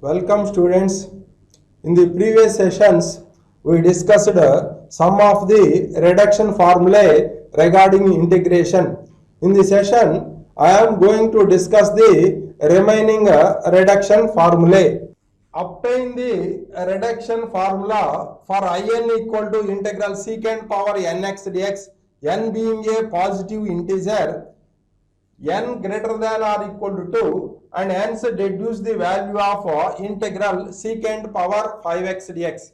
Welcome students. In the previous sessions, we discussed some of the reduction formulae regarding integration. In this session, I am going to discuss the remaining reduction formulae. Obtain the reduction formula for In equal to integral secant power nx dx, n being a positive integer, n greater than or equal to 2, and hence deduce the value of integral secant power 5x dx.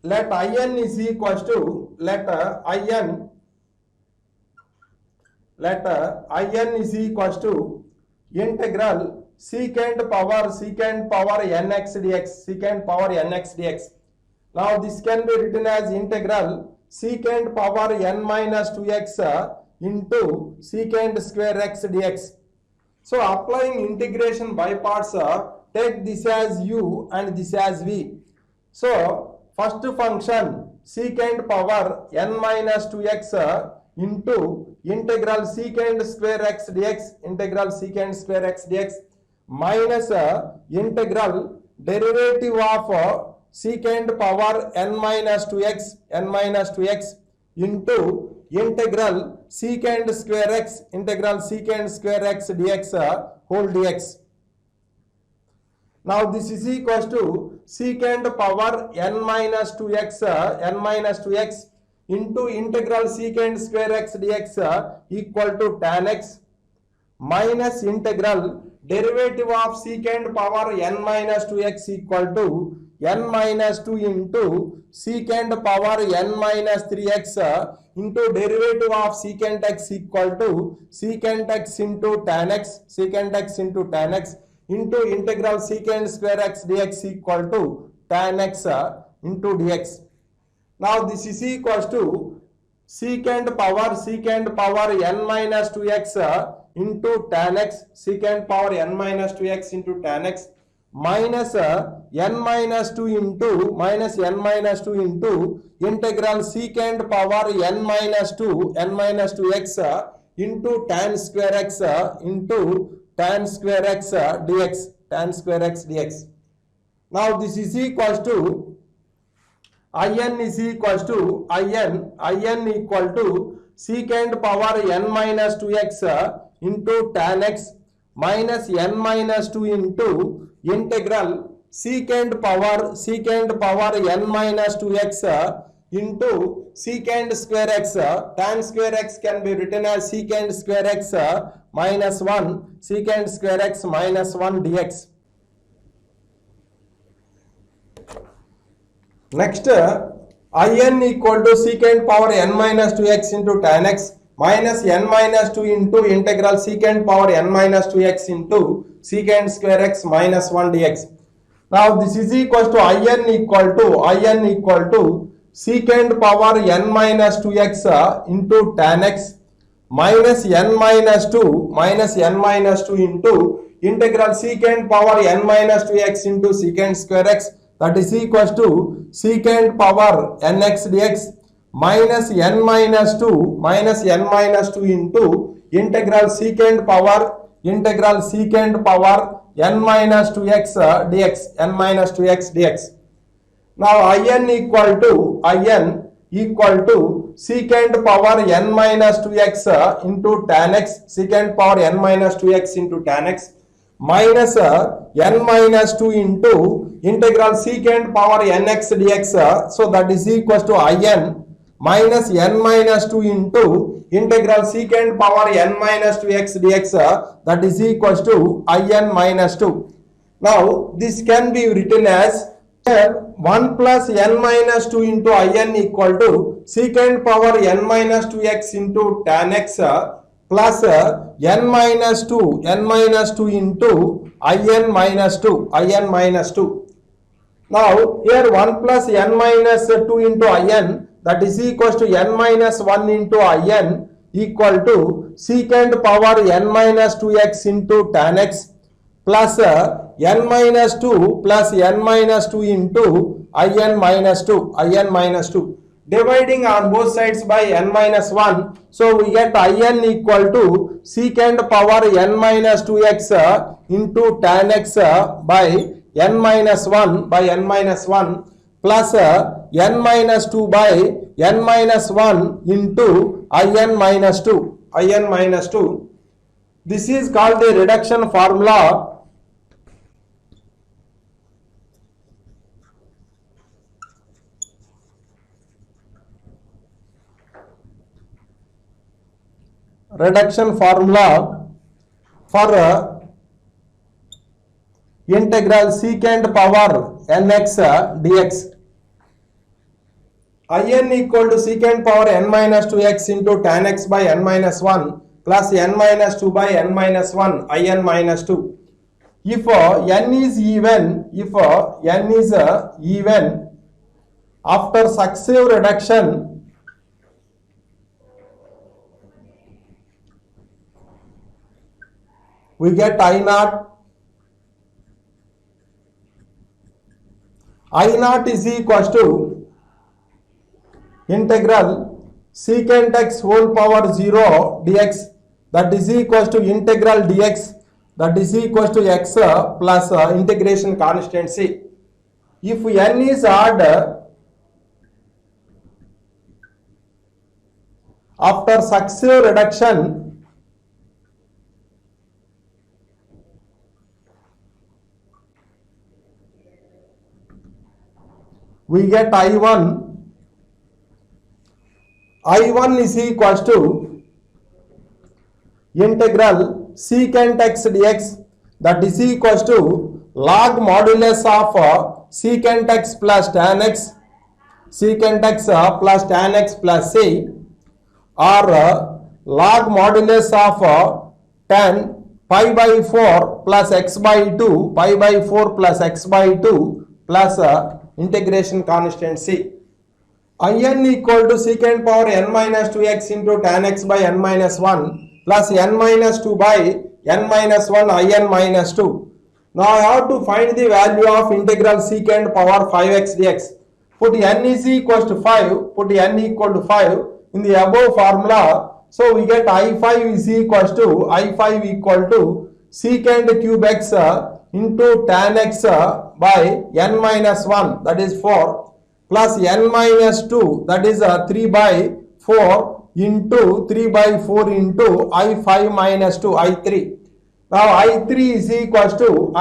Let In is equals to In is equals to integral secant power nx dx. Now this can be written as integral secant power n minus 2x into secant square x dx. So applying integration by parts, take this as u and this as v. So first function secant power n minus 2x into integral secant square x dx, minus integral derivative of secant power n minus 2x into integral secant square x dx whole dx. Now this is equals to secant power n minus 2x into integral secant square x dx equal to tan x minus integral derivative of secant power n minus 2x equal to n minus 2 into secant power n minus 3x into derivative of secant x equal to secant x into tan x into integral secant square x dx equal to tan x into dx. Now this is equals to secant power n minus 2x into tan x, secant power n minus 2x into tan x minus n minus 2 into integral secant power n minus 2x into tan square x dx. Now this is equals to In is equals to In equal to secant power n minus 2x into tan x minus n minus 2 into integral secant power n minus 2x into secant square x. Tan square x can be written as secant square x minus 1 dx. Next, In equal to secant power n minus 2x into tan x minus n minus 2 into integral secant power n minus 2x into secant square x minus 1 dx. Now this is equals to In equal to secant power n minus 2x into tan x minus n minus 2 into integral secant power n minus 2x into secant square x, that is equals to secant power nx dx minus n minus 2 into integral secant power n minus 2x dx. Now In equal to secant power n minus 2x into tan x, secant power n minus 2x into tan x minus n minus 2 into integral secant power nx dx. So that is equals to In minus n minus 2 into integral secant power n minus 2x dx, that is equals to In minus 2. Now this can be written as 1 plus n minus 2 into In equal to secant power n minus 2x into tan x plus n minus 2 into In minus 2. Now here 1 plus n minus 2 into In, that is equals to n minus 1 into In equal to secant power n minus 2x into tan x plus n minus 2 into In minus 2. dividing on both sides by n minus 1. So we get in equal to secant power n minus 2x into tan x by n minus 1 by n minus 1 plus n minus 2 by n minus 1 into in minus 2. In minus 2. This is called the reduction formula. Reduction formula for integral secant power nx dx. In equal to secant power n minus 2x into tan x by n minus 1 plus n minus 2 by n minus 1 in minus 2. If n is even after successive reduction, we get I naught. I naught is equals to integral secant x whole power 0 dx, that is equals to integral dx, that is equals to x plus integration constant c. If n is odd, after successive reduction, we get I1. I1 is equals to integral secant x dx, that is equals to log modulus of secant x plus tan x, secant x plus tan x plus c, or log modulus of tan pi by 4 plus x by 2, pi by 4 plus x by 2 plus integration constant c. In equal to secant power n minus 2x into tan x by n minus 1 plus n minus 2 by n minus 1 in minus 2. Now I have to find the value of integral secant power 5x dx. Put n is equals to 5, put n equal to 5 in the above formula. So we get I5 is equals to I5 equal to secant cube x into tan x by n minus 1, that is 4, plus n minus 2, that is 3 by 4 into 3 by 4 into I5 minus 2, I3. Now I3 is equals to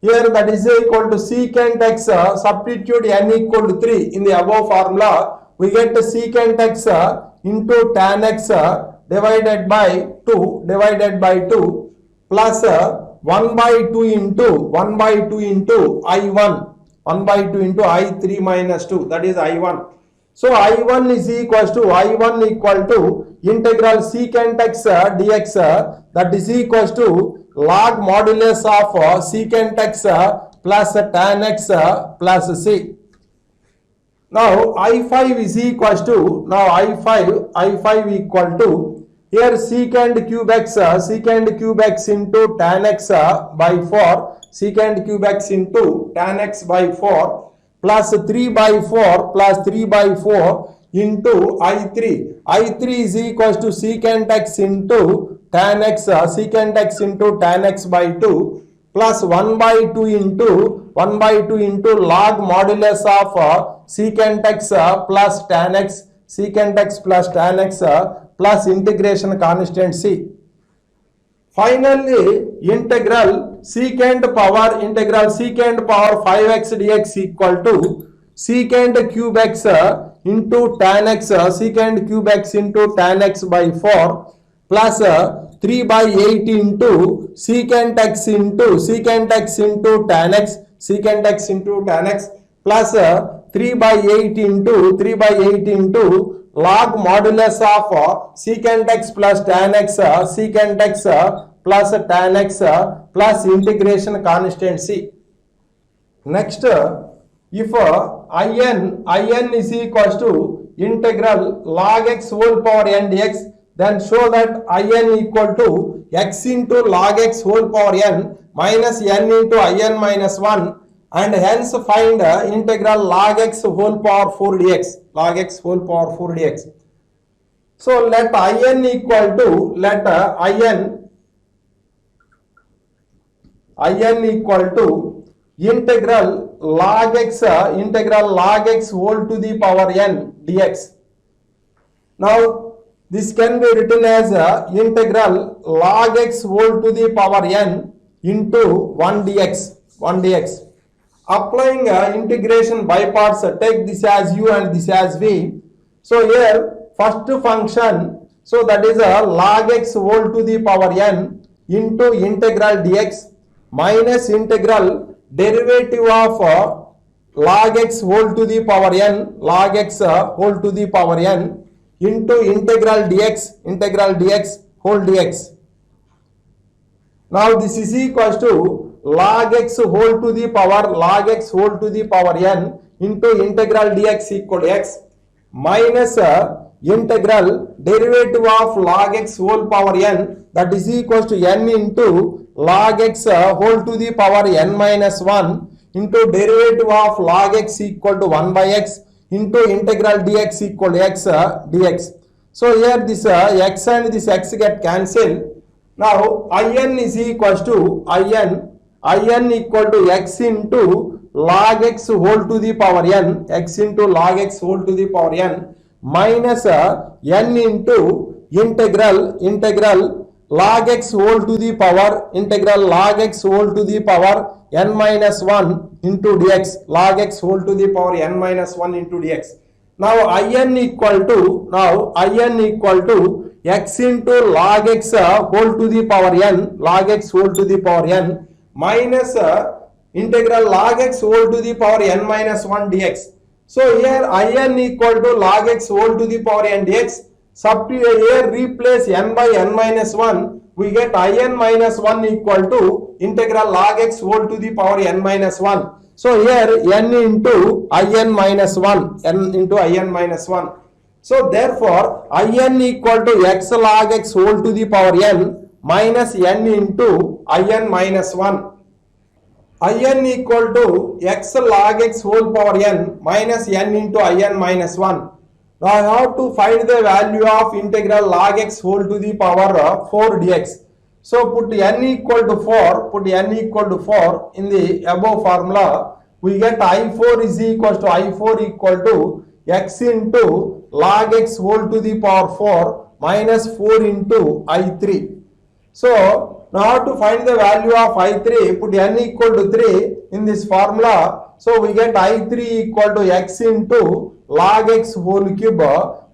here, that is equal to secant x, substitute n equal to 3 in the above formula. We get secant x into tan x divided by 2 plus 1 by 2 into I1, 1 by 2 into I3 minus 2, that is I1. So I1 is equals to integral secant x dx, that is equals to log modulus of secant x plus tan x plus c. Now I5 is equals to, I5 equal to, here secant cube x into tan x by 4, secant cube x into tan x by 4 plus 3 by 4 into I3. I3 is equals to secant x into tan x, by 2 plus 1 by 2 into log modulus of secant x plus tan x, plus integration constant c. Finally, integral secant power 5x dx equal to secant cube x into tan x, into tan x by 4 plus 3 by 8 into secant x into tan x, plus 3 by 8 into log modulus of secant x plus tan x, plus tan x plus integration constant c. Next, if in is equals to integral log x whole power n dx, then show that in equal to x into log x whole power n minus n into in minus 1 and hence find integral log x whole power 4 dx, log x whole power 4 dx. So let in equal to, let in equal to integral log x whole to the power n dx. Now this can be written as integral log x whole to the power n into 1 dx. Applying integration by parts, take this as u and this as v. So here first function, so that is log x whole to the power n into integral dx minus integral derivative of log x whole to the power n, log x whole to the power n into integral dx whole dx. Now this is equals to log x whole to the power n into integral dx equal to x minus integral derivative of log x whole power n, that is equals to n into log x whole to the power n minus 1 into derivative of log x equal to 1 by x into integral dx equal to x dx. So here this x and this x get cancelled. Now in is equals to in equal to x into log x whole to the power n, x into log x whole to the power n minus n into integral log x whole to the power n minus 1 into dx, log x whole to the power n minus 1 into dx. Now in equal to x into log x whole to the power n, minus integral log x whole to the power n minus 1 dx. So here in equal to log x whole to the power n dx. Substitute here, replace n by n minus 1. We get in minus 1 equal to integral log x whole to the power n minus 1. So here n into in minus 1, n into in minus 1. So therefore in equal to x log x whole to the power n minus n into in minus 1. In equal to x log x whole power n minus n into in minus 1. Now I have to find the value of integral log x whole to the power 4 dx. So put n equal to 4, in the above formula. We get I4 is equal to x into log x whole to the power 4 minus 4 into I3. So now how to find the value of I3, put n equal to 3 in this formula. So we get I3 equal to x into log x whole cube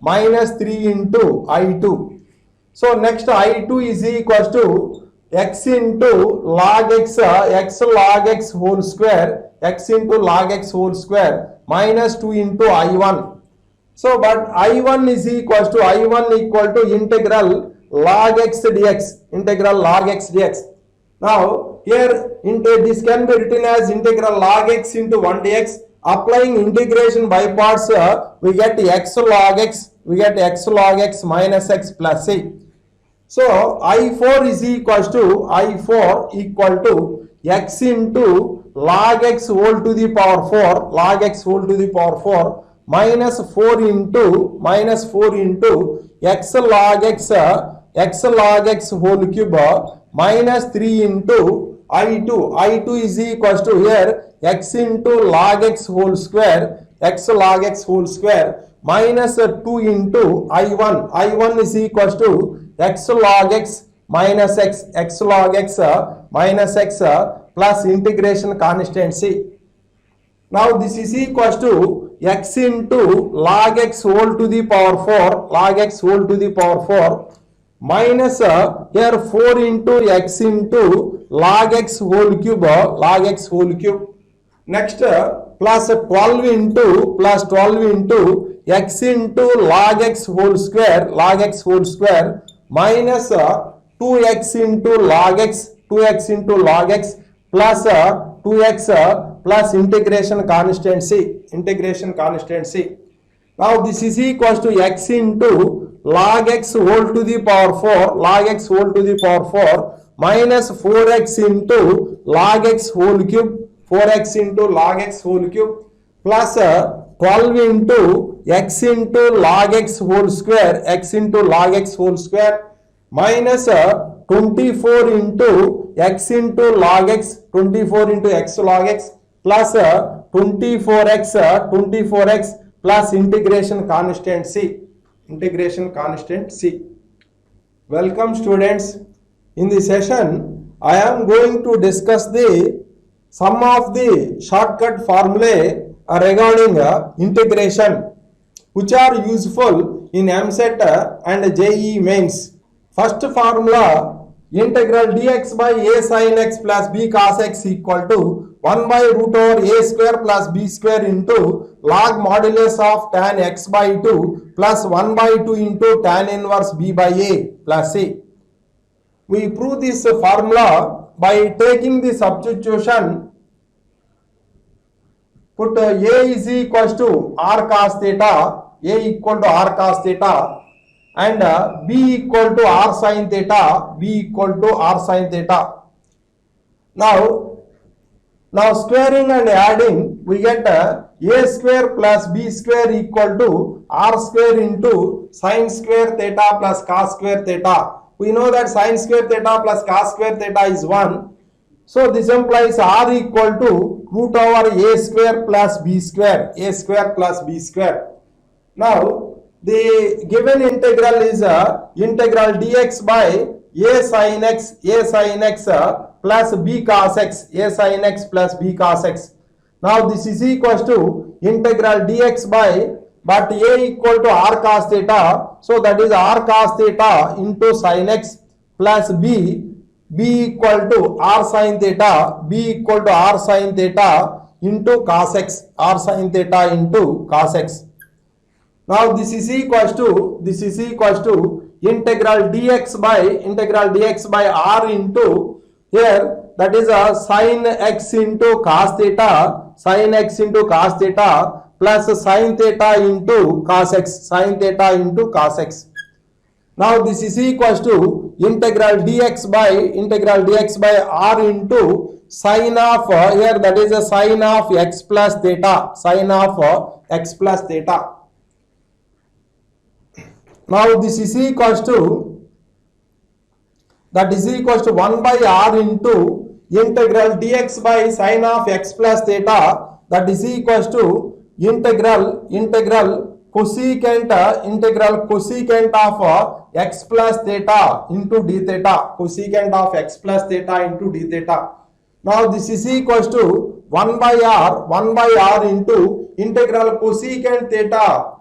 minus 3 into I2. So next I2 is equals to x into log x log x whole square, x into log x whole square minus 2 into I1. So but I1 is equals to integral log x dx, Now here this can be written as integral log x into 1 dx. Applying integration by parts, we get x log x minus x plus c. So I4 is equal to x into log x whole to the power 4, minus 4 into x log x whole cube minus 3 into I2. I2 is equal to here x into log x whole square, minus 2 into I1. I1 is equal to x log x minus x plus integration constant c. Now this is equal to x into log x whole to the power 4, minus here 4 into x into log x whole cube, Next plus 12 into x into log x whole square, minus 2x into log x plus 2x plus integration constant c. Now this is equal to x into log x whole to the power 4, minus 4x into log x whole cube, 4x into log x whole cube plus 12 into x into log x whole square, x into log x whole square minus 24 into x into log x, 24 into x log x plus 24x plus integration constant c. Integration constant c. Welcome students. In this session, I am going to discuss the some of the shortcut formulae regarding integration which are useful in MSET and JEE mains. First formula, integral dx by a sin x plus b cos x equal to 1 by root over a square plus b square into log modulus of tan x by 2 plus 1 by 2 into tan inverse b by a plus c. We prove this formula by taking the substitution. Put a is equals to r cos theta, a equal to r cos theta and b equal to r sin theta, b equal to r sin theta. Now squaring and adding, we get a square plus b square equal to r square into sin square theta plus cos square theta. We know that sin square theta plus cos square theta is 1. So this implies r equal to root over a square plus b square, a square plus b square. Now the given integral is integral dx by a sin x plus b cos x, a sin x plus b cos x. Now this is equals to integral dx by, but a equal to r cos theta, so that is r cos theta into sin x plus b equal to r sin theta, b equal to r sin theta into cos x, r sin theta into cos x. Now this is equals to integral dx by r into here, that is a sin x into cos theta, plus sin theta into cos x, Now this is equals to integral dx by r into sin of here, that is a sin of x plus theta, Now this is equals to 1 by r into integral dx by sin of x plus theta, that is equals to integral cosecant of x plus theta into d theta, Now this is equals to 1 by r into integral cosecant theta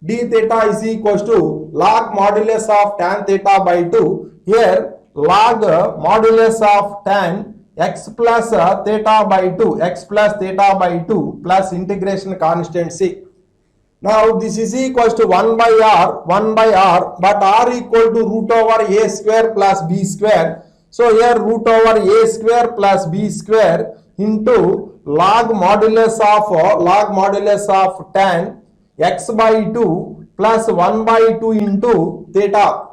d theta is equals to log modulus of tan theta by 2. Here log modulus of tan x plus theta by 2 plus integration constant c. Now this is equals to 1 by r, but r equal to root over a square plus b square. So here root over a square plus b square into log modulus of tan x by 2 plus 1 by 2 into theta,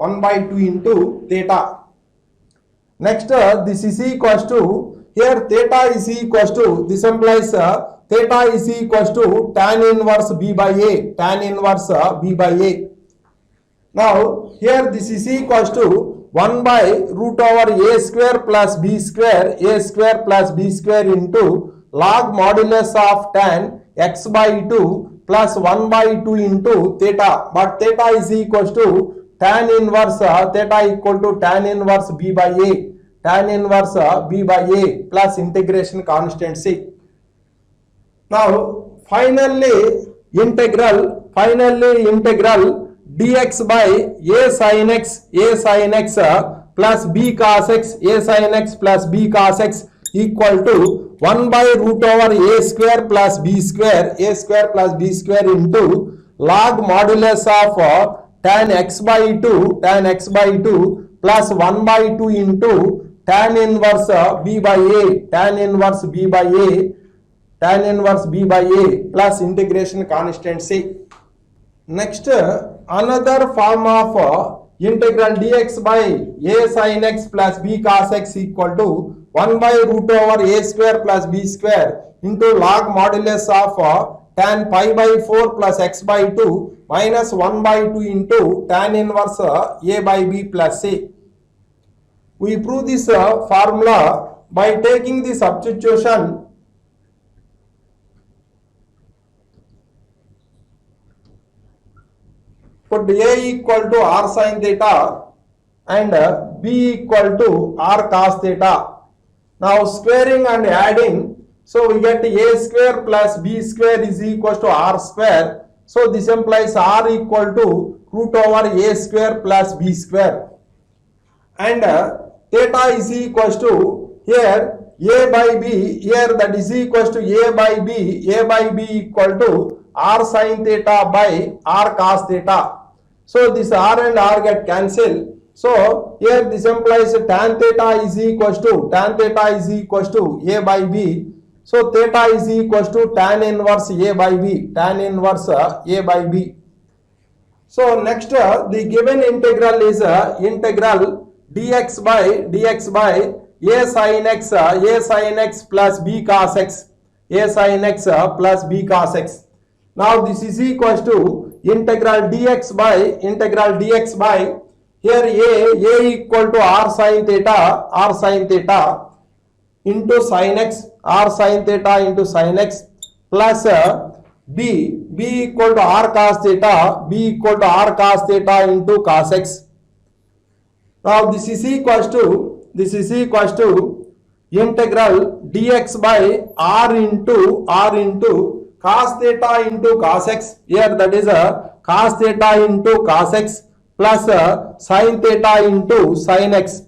Next, this is equals to, here theta is equals to, this implies theta is equals to tan inverse b by a, Now, here this is equals to 1 by root over a square plus b square, into log modulus of tan x by 2 plus 1 by 2 into theta, but theta is equals to tan inverse, theta equal to tan inverse b by a, plus integration constant c. Now finally integral dx by a sin x plus b cos x, equal to 1 by root over a square plus b square, into log modulus of tan x by 2 plus 1 by 2 into tan inverse b by a, plus integration constant c. Next, another form of integral dx by a sin x plus b cos x equal to 1 by root over a square plus b square into log modulus of tan pi by 4 plus x by 2 minus 1 by 2 into tan inverse a by b plus c. We prove this formula by taking the substitution. Put a equal to r sin theta and b equal to r cos theta. Now squaring and adding, so we get a square plus b square is equal to r square. So this implies r equal to root over a square plus b square. And theta is equal to here a by b, here that is equal to a by b equal to r sin theta by r cos theta. So this r and r get cancelled. So here this implies tan theta is equal to a by b. So theta is equal to tan inverse a by b, a by b. So next the given integral is integral dx by a sin x plus b cos x, plus b cos x. Now this is equal to integral dx by here a equal to r sin theta into sin x, r sin theta into sin x plus b equal to r cos theta into cos x. Now this is equal to integral dx by r into cos theta into cos x. Here that is cos theta into cos x plus sin theta into sin x,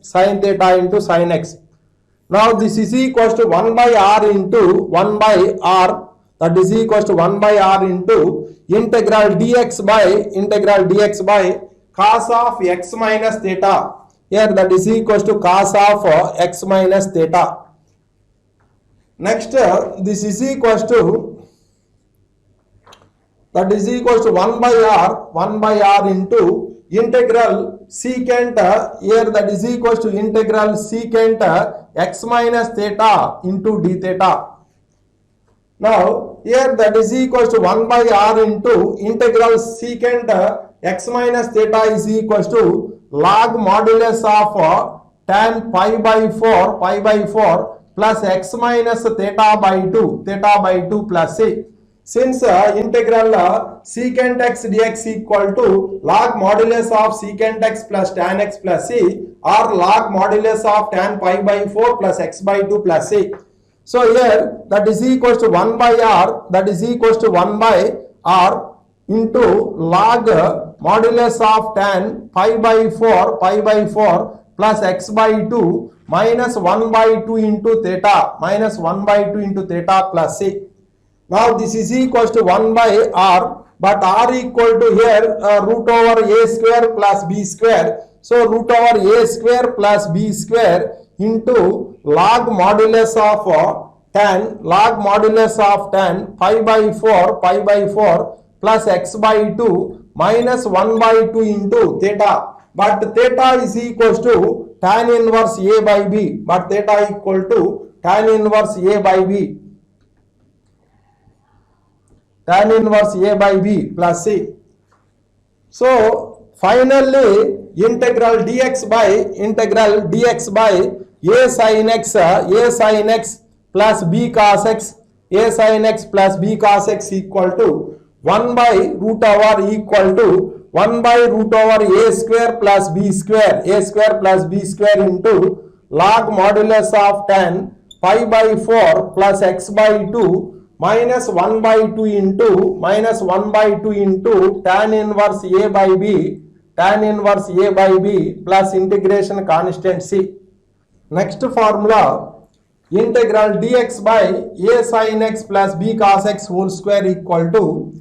Now this is equal to 1 by r into 1 by r, that is equal to 1 by r into integral dx by cos of x minus theta. Here that is equal to cos of x minus theta. Next this is equal to 1 by r into integral secant here that is equal to integral secant x minus theta into d theta. Now here that is equal to 1 by r into integral secant x minus theta is equal to log modulus of tan pi by 4 plus x minus theta by 2 plus c. Since integral secant x dx equal to log modulus of secant x plus tan x plus c or log modulus of tan pi by 4 plus x by 2 plus c. So here that is equal to 1 by r into log modulus of tan pi by 4 plus x by 2 minus 1 by 2 into theta plus c. Now this is equal to 1 by r, but r equal to here root over a square plus b square. So root over a square plus b square into log modulus of tan pi by 4 plus x by 2 minus 1 by 2 into theta. But theta is equal to tan inverse a by b. Tan inverse a by b plus c. So finally integral dx by a sin x plus b cos x, equal to 1 by root over a square plus b square, into log modulus of tan pi by 4 plus x by 2 minus 1 by 2 into tan inverse a by b plus integration constant c. Next formula, integral dx by a sin x plus b cos x whole square equal to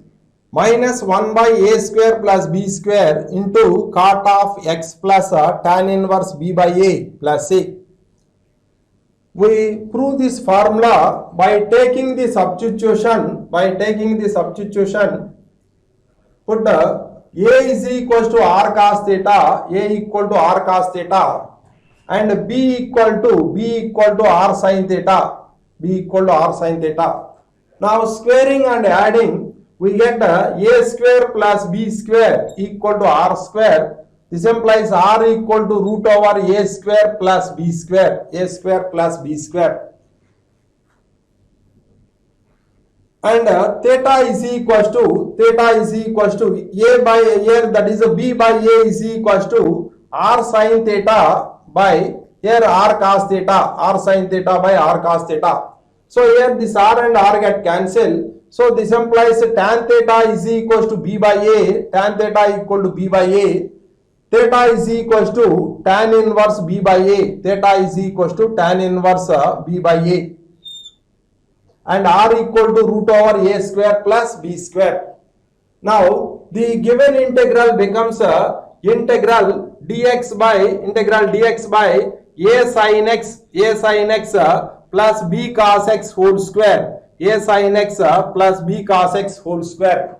minus 1 by a square plus b square into cot of x plus tan inverse b by a plus c. We prove this formula by taking the substitution. Put a is equal to r cos theta, and b equal to r sin theta. B equal to r sin theta. Now squaring and adding, we get a square plus b square equal to r square. This implies r equal to root over a square plus b square. A square plus b square. And theta is equals to a by here, that is b by a is equals to r sin theta by here r cos theta, r sin theta by r cos theta. So here this r and r get cancelled. So this implies tan theta is equals to b by a, tan theta equal to b by a. Theta is equals to tan inverse b by a. Theta is equals to tan inverse b by a. And r equal to root over a square plus b square. Now the given integral becomes integral dx by a sin x plus b cos x whole square. A sin x plus b cos x whole square.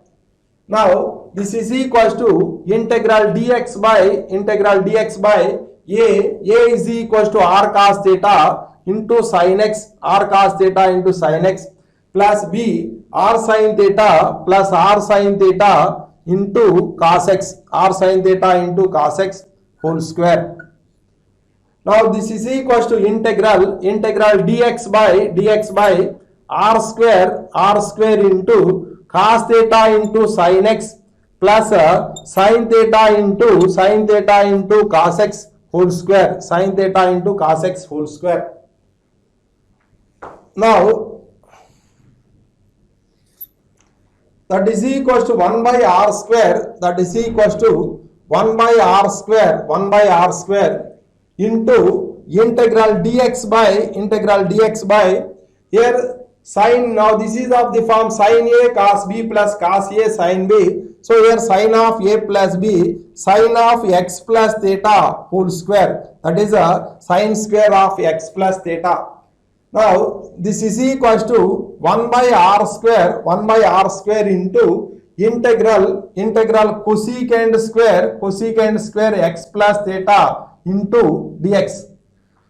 Now this is equals to integral dx by a is equals to r cos theta into sin x, r cos theta into sin x, plus b r sin theta plus r sin theta into cos x, r sin theta into cos x whole square. Now this is equals to integral dx by r square into cos theta into sin x plus sin theta into cos x whole square, sin theta into cos x whole square. Now that is equals to 1 by r square, that is equals to 1 by r square into integral dx by here sin. Now this is of the form sin a cos b plus cos a sin b. So here sin of a plus b, sin of x plus theta whole square, that is a sin square of x plus theta. Now this is equals to 1 by r square into integral cosecant square x plus theta into dx.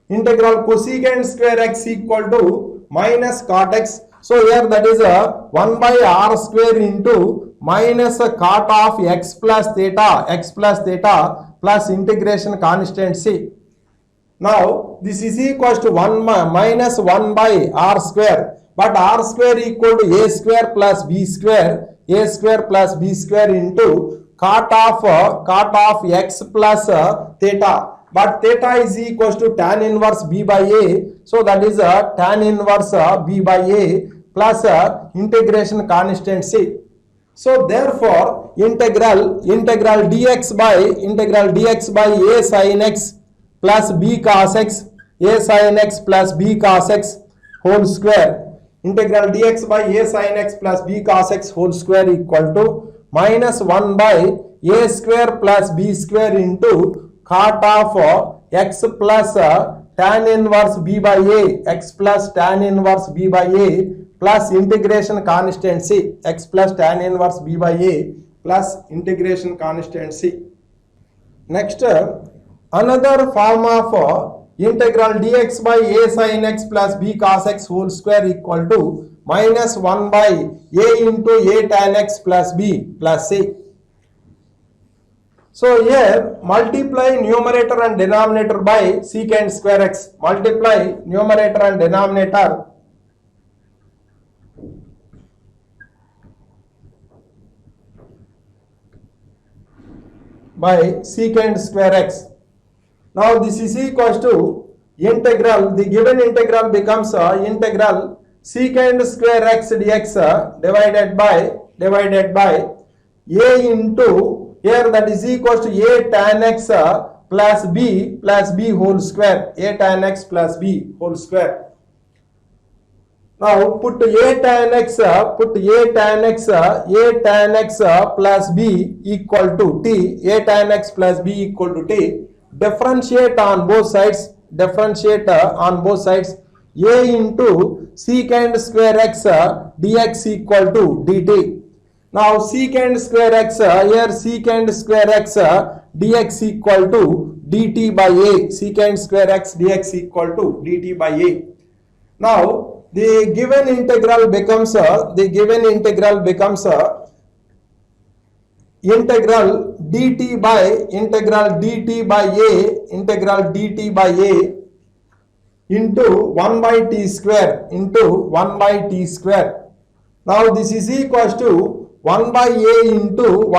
Integral cosecant square x equal to minus cot x. So here that is a 1 by r square into minus a cot of x plus theta plus integration constant c. Now this is equals to 1 minus 1 by r square, but r square equal to a square plus b square into cot of x plus theta, but theta is equals to tan inverse b by a. So that is a tan inverse b by a plus integration constant c. So therefore integral dx by a sin x plus b cos x, a sin x plus b cos x whole square, integral dx by a sin x plus b cos x whole square equal to minus 1 by a square plus b square into cot of x plus tan inverse b by a, x plus tan inverse b by a plus integration constant c, x plus tan inverse b by a plus integration constant c. Next, another form of integral dx by a sin x plus b cos x whole square equal to minus 1 by a into a tan x plus b plus c. So here multiply numerator and denominator by secant square x. Multiply numerator and denominator by secant square x. Now this is equals to integral, the given integral becomes integral secant square x dx divided by a into here, that is equals to a tan x plus b whole square, a tan x plus b whole square. Now put a tan x plus b equal to t, a tan x plus b equal to t. Differentiate on both sides, a into secant square x dx equal to dt. Now secant square x here, secant square x dx equal to dt by a, secant square x dx equal to dt by a. Now the given integral becomes integral dt by a into 1 by t square Now this is equals to 1 by a into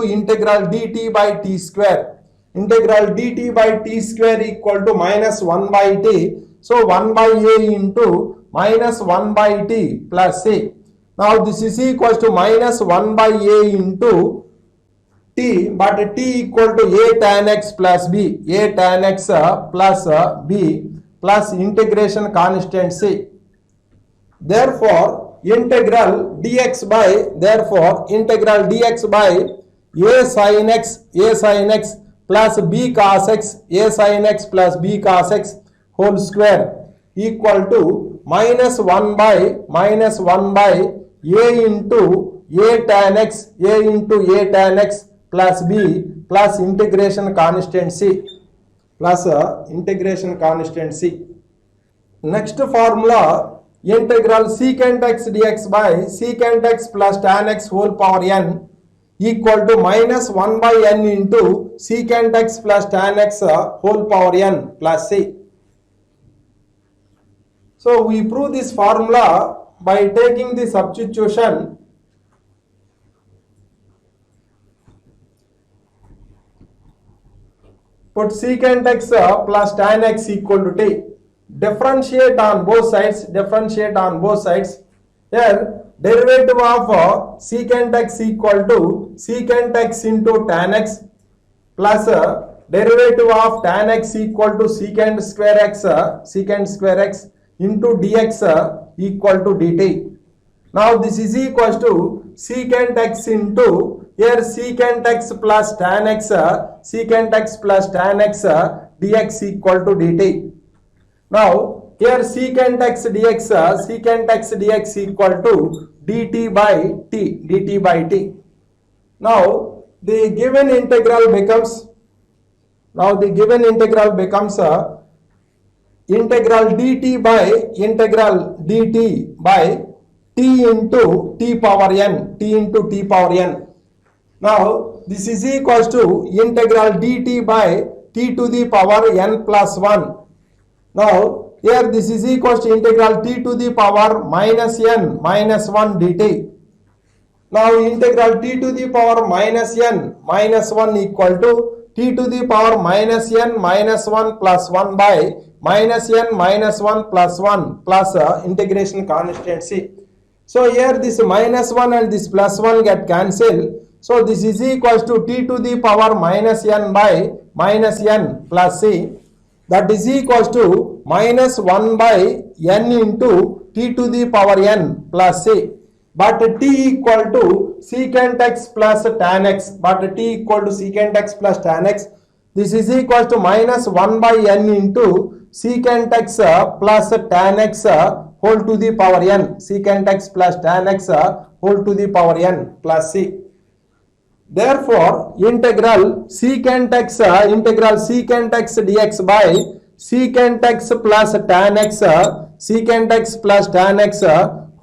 integral dt by t square. Integral dt by t square equal to minus 1 by t. So 1 by a into minus 1 by t plus a. Now this is equals to minus 1 by a into t, but t equal to a tan x plus b, plus b plus integration constant c. Therefore integral dx by a sin x plus b cos x, whole square equal to minus 1 by a into a tan x plus b plus integration constant c. Next formula, integral secant x dx by secant x plus tan x whole power n equal to minus 1 by n into secant x plus tan x whole power n plus c. So we prove this formula by taking the substitution. Put secant x plus tan x equal to t. Differentiate on both sides. Here derivative of secant x equal to secant x into tan x plus derivative of tan x equal to secant square x into dx equal to dt. Now this is equals to secant x into here secant x plus tan x dx equal to dt. Now here secant x dx equal to dt by t. Now the given integral becomes integral dt by t into t power n. Now this is equals to integral dt by t to the power n plus 1. Now here this is equals to integral t to the power minus n minus 1 dt. Now integral t to the power minus n minus 1 equal to t to the power minus n minus 1 plus 1 by minus n minus 1 plus 1 plus integration constant c. So here this minus 1 and this plus 1 get cancelled. So this is equals to t to the power minus n by minus n plus c. That is equals to minus 1 by n into t to the power n plus c. But t equal to secant x plus tan x. This is equals to minus 1 by n into secant x plus tan x whole to the power n. Whole to the power n plus c. Therefore integral secant x dx by secant x plus tan x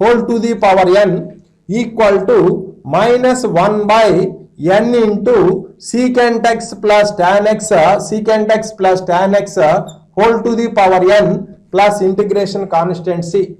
whole to the power n equal to minus 1 by n into secant x plus tan x whole to the power n plus integration constant c.